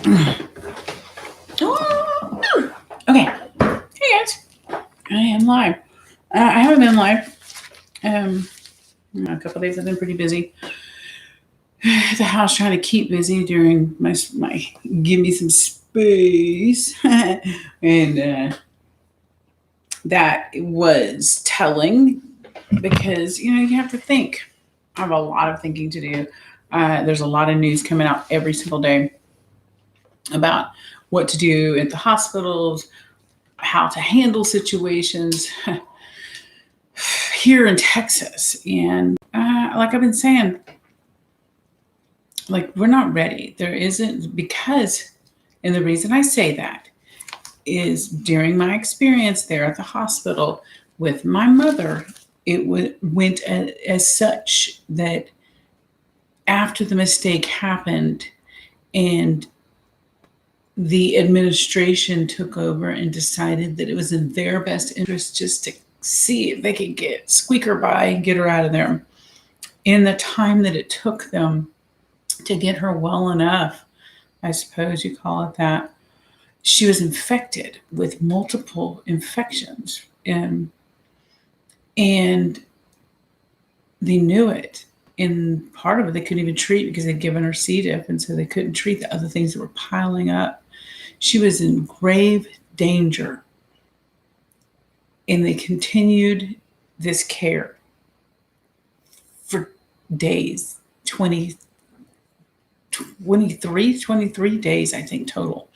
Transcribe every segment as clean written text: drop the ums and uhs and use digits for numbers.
Okay. Hey guys. I am live. I haven't been live. A couple of days I've been pretty busy at the house trying to keep busy during my give me some space. And that was telling because, you have to think. I have a lot of thinking to do. There's a lot of news coming out every single day about what to do at the hospitals, how to handle situations here in Texas. And like I've been saying, like we're not ready. There isn't because, and the reason I say that is during my experience there at the hospital with my mother, it went as such that after the mistake happened and the administration took over and decided that it was in their best interest just to see if they could squeak her by and get her out of there. In the time that it took them to get her well enough, I suppose you call it that, she was infected with multiple infections. And they knew it. And part of it they couldn't even treat because they'd given her C. diff, and so they couldn't treat the other things that were piling up. She was in grave danger. And they continued this care for days, 23 days, I think, total.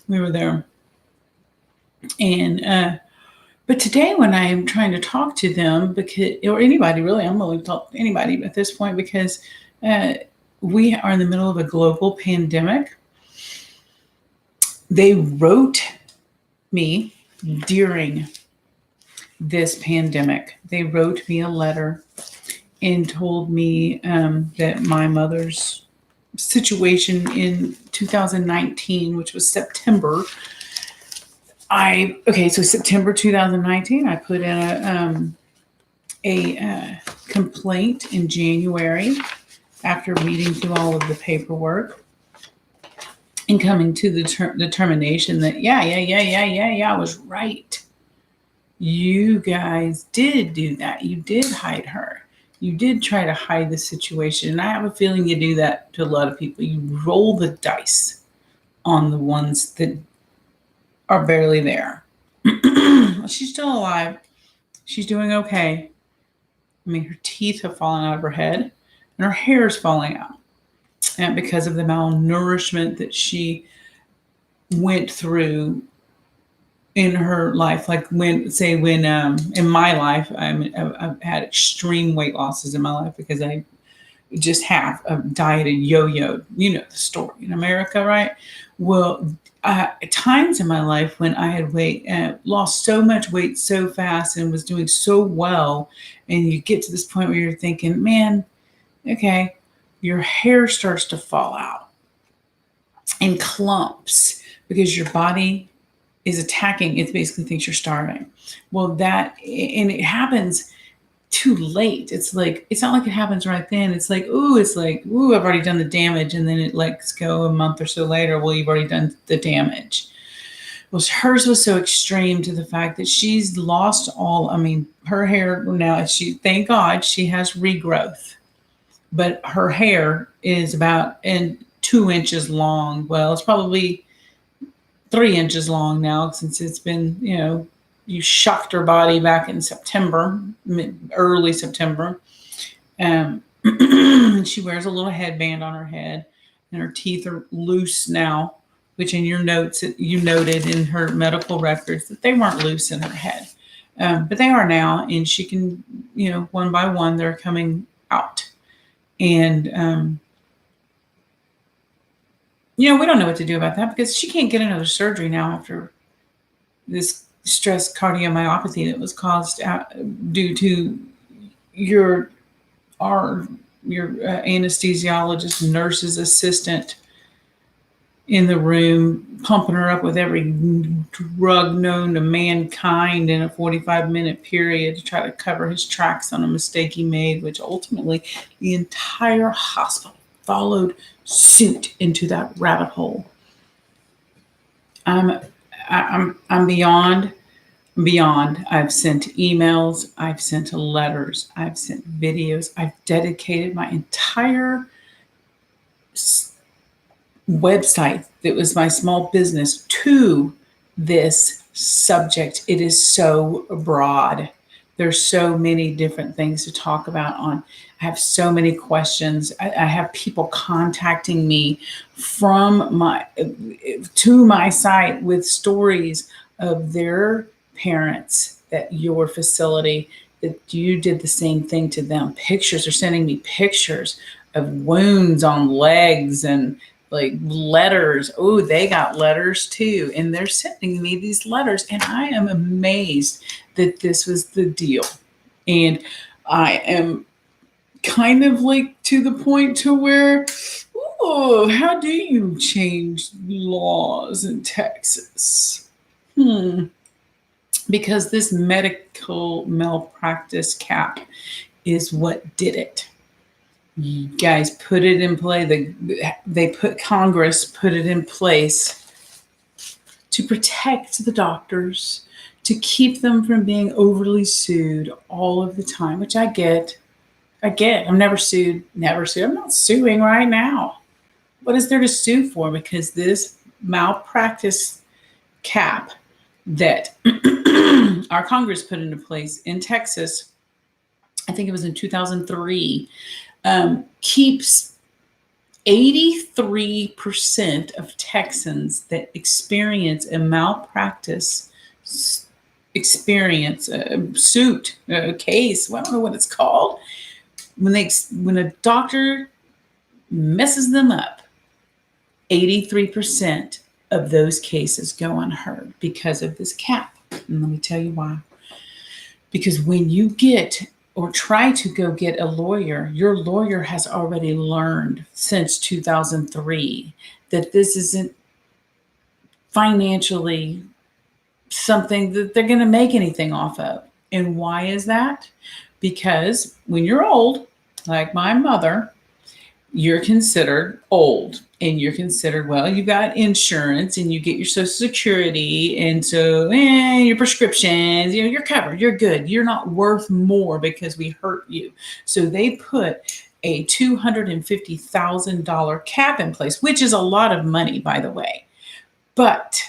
We were there. And, but today when I am trying to talk to them, or anybody really, I'm willing to talk to anybody at this point because we are in the middle of a global pandemic. They wrote me during this pandemic. They wrote me a letter and told me that my mother's situation in 2019, which was September. So September 2019, I put in a complaint in January after reading through all of the paperwork and coming to the determination that, I was right. You guys did do that. You did hide her. You did try to hide the situation. And I have a feeling you do that to a lot of people. You roll the dice on the ones that are barely there. She's still alive. She's doing okay. I mean, her teeth have fallen out of her head and her hair is falling out. And because of the malnourishment that she went through in her life, like when in my life, I've had extreme weight losses in my life because I just have a diet of yo-yo. You know the story in America, right? Well, times in my life when I had lost so much weight so fast and was doing so well, and you get to this point where you're thinking, man, okay, your hair starts to fall out in clumps because your body is attacking. It basically thinks you're starving. Well, and it happens too late. It's not like it happens right then. It's like, I've already done the damage. And then it lets go a month or so later. Well, you've already done the damage. Well, hers was so extreme to the fact that she's lost her hair now, thank God she has regrowth, but her hair is about 2 inches long. Well, it's probably 3 inches long now since it's been, you shocked her body back in September, early September. She wears a little headband on her head and her teeth are loose now, which in your notes, you noted in her medical records that they weren't loose in her head. But they are now, and she can, one by one, they're coming out. And, we don't know what to do about that because she can't get another surgery now after this stress cardiomyopathy that was caused due to your anesthesiologist, nurse's assistant in the room, pumping her up with every drug known to mankind in a 45-minute period to try to cover his tracks on a mistake he made, which ultimately the entire hospital followed suit into that rabbit hole. I'm I'm beyond. I've sent emails, I've sent letters, I've sent videos. I've dedicated my entire website that was my small business to this subject. It is so broad. There's so many different things to talk about on. I have so many questions. I have people contacting me from my to my site with stories of their parents at your facility that you did the same thing to them. Pictures are sending me pictures of wounds on legs and like letters. Oh, they got letters too. And they're sending me these letters. And I am amazed that this was the deal. And I am kind of like to the point to where, oh, how do you change laws in Texas? Because this medical malpractice cap is what did it. You guys put it in play. Congress put it in place to protect the doctors, to keep them from being overly sued all of the time, which I get. I'm never sued. I'm not suing right now. What is there to sue for? Because this malpractice cap that our Congress put into place in Texas, I think it was in 2003, keeps 83% of Texans that experience a malpractice experience, a suit, a case, I don't know what it's called, when a doctor messes them up, 83% of those cases go unheard because of this cap. And let me tell you why. Because when you get or try to go get a lawyer, your lawyer has already learned since 2003 that this isn't financially something that they're going to make anything off of. And why is that? Because when you're old, like my mother, you're considered old and you're considered, well, you got insurance and you get your Social Security. And so your prescriptions, you're covered. You're good. You're not worth more because we hurt you. So they put a $250,000 cap in place, which is a lot of money, by the way. But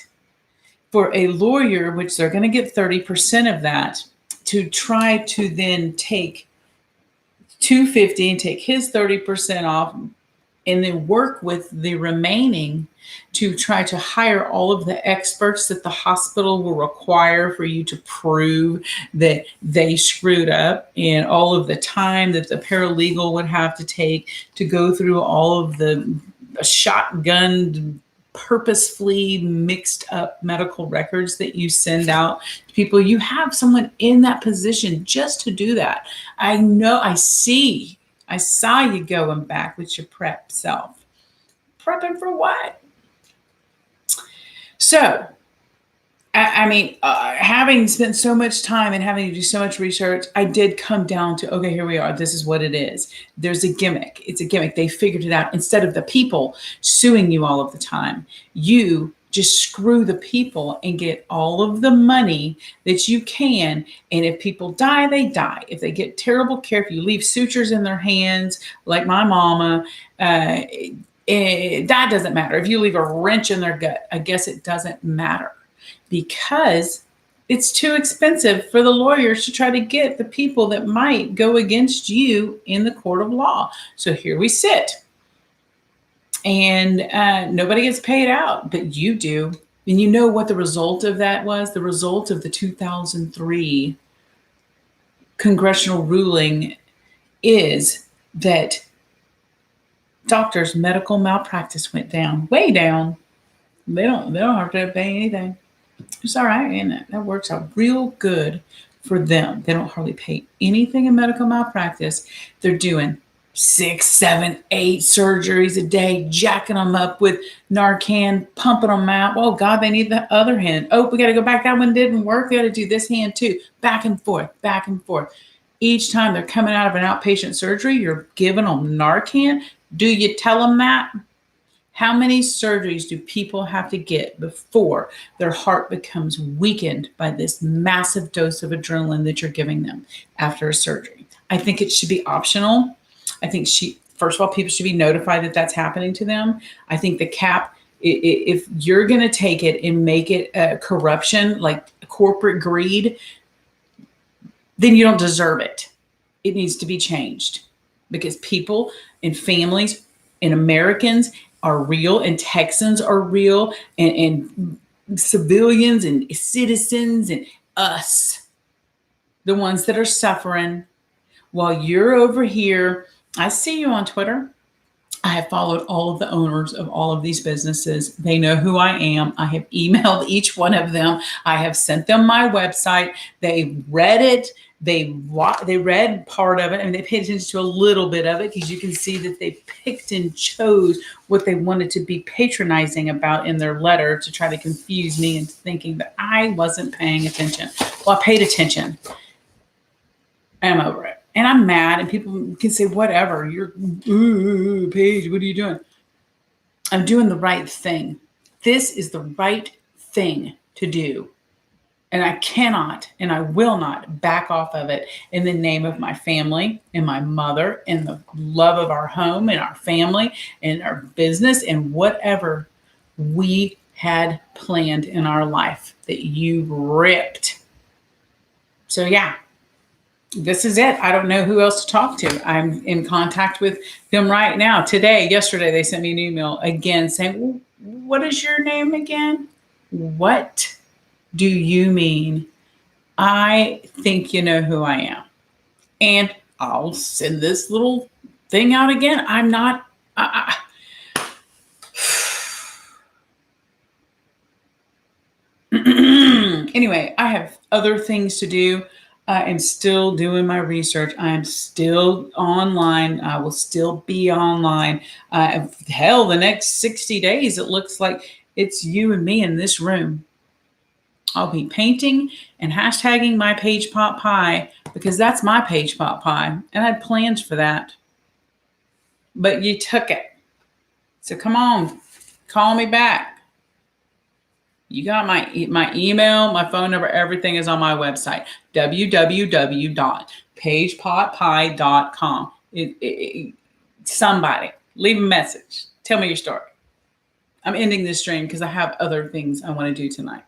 for a lawyer, which they're going to get 30% of that, to try to then take 250 and take his 30% off and then work with the remaining to try to hire all of the experts that the hospital will require for you to prove that they screwed up, and all of the time that the paralegal would have to take to go through all of the shotgun purposefully mixed up medical records that you send out to people. You have someone in that position just to do that. I know, I saw you going back with your prep self. Prepping for what? So, having spent so much time and having to do so much research, I did come down to, okay, here we are. This is what it is. There's a gimmick. It's a gimmick. They figured it out. Instead of the people suing you all of the time, you just screw the people and get all of the money that you can. And if people die, they die. If they get terrible care, if you leave sutures in their hands, like my mama, that doesn't matter. If you leave a wrench in their gut, I guess it doesn't matter, because it's too expensive for the lawyers to try to get the people that might go against you in the court of law. So here we sit. And nobody gets paid out, but you do. And you know what the result of that was? The result of the 2003 congressional ruling is that doctors' medical malpractice went down, way down. They don't have to pay anything. It's all right, isn't it? That works out real good for them. They don't hardly pay anything in medical malpractice. They're doing 6, 7, 8 surgeries a day, jacking them up with Narcan, pumping them out. Oh, God, they need the other hand. Oh, we got to go back. That one didn't work. We got to do this hand too. Back and forth, back and forth. Each time they're coming out of an outpatient surgery, you're giving them Narcan. Do you tell them that? How many surgeries do people have to get before their heart becomes weakened by this massive dose of adrenaline that you're giving them after a surgery? I think it should be optional. I think first of all, people should be notified that that's happening to them. I think the cap, if you're going to take it and make it corruption, like corporate greed, then you don't deserve it. It needs to be changed because people and families and Americans are real, and Texans are real, and civilians and citizens and us, the ones that are suffering while you're over here. I see you on Twitter. I have followed all of the owners of all of these businesses. They know who I am. I have emailed each one of them. I have sent them my website. They read it. They read part of it, and they paid attention to a little bit of it because you can see that they picked and chose what they wanted to be patronizing about in their letter to try to confuse me into thinking that I wasn't paying attention. Well, I paid attention. I'm over it. And I'm mad, and people can say, whatever, you're, Paige, what are you doing? I'm doing the right thing. This is the right thing to do. And I cannot, and I will not back off of it in the name of my family and my mother and the love of our home and our family and our business and whatever we had planned in our life that you ripped. So yeah. This is it. I don't know who else to talk to. I'm in contact with them right now. Yesterday, they sent me an email again saying, well, what is your name again? What do you mean? I think you know who I am. And I'll send this little thing out again. I'm not. Anyway, I have other things to do. I am still doing my research. I am still online. I will still be online. Hell, the next 60 days, it looks like it's you and me in this room. I'll be painting and hashtagging my PaigePotPie because that's my PaigePotPie. And I had plans for that. But you took it. So come on, call me back. You got my email, my phone number, everything is on my website, www.PaigePotPie.com. Somebody, leave a message. Tell me your story. I'm ending this stream because I have other things I want to do tonight.